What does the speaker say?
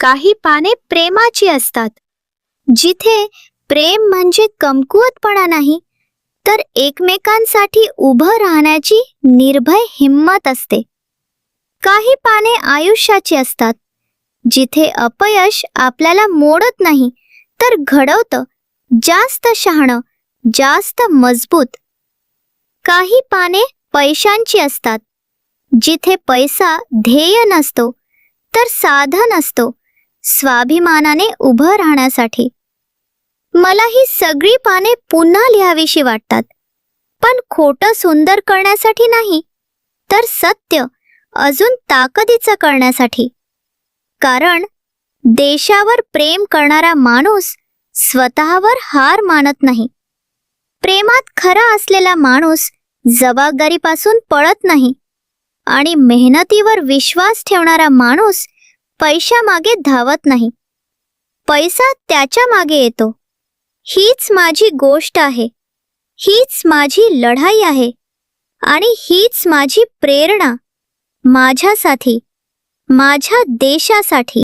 काही पाने प्रेमाची असतात, जिथे प्रेम म्हणजे कमकुवतपणा नाही, तर एकमेकांसाठी उभं राहण्याची निर्भय हिंमत असते. काही पाने आयुष्याची असतात, जिथे अपयश आपल्याला मोडत नाही, तर घडवतं, जास्त शहाणं, जास्त मजबूत. काही पाने पैशांची असतात, जिथे पैसा ध्येय नसतो, तर साधन असतो, स्वाभिमानाने उभं राहण्यासाठी. मला ही सगळी पाने पुन्हा लिहावीशी वाटतात, पण खोटं सुंदर करण्यासाठी नाही, तर सत्य अजून ताकदीचं करण्यासाठी. कारण देशावर प्रेम करणारा माणूस स्वतःवर हार मानत नाही. प्रेमात खरा असलेला माणूस जबाबदारीपासून पळत नाही, आणि मेहनतीवर विश्वास ठेवणारा माणूस पैशामागे धावत नाही. पैसा त्याच्या मागे येतो. हीच माझी गोष्ट आहे, हीच माझी लढाई आहे, आणि हीच माझी प्रेरणा, माझ्यासाठी, माझ्या देशासाठी.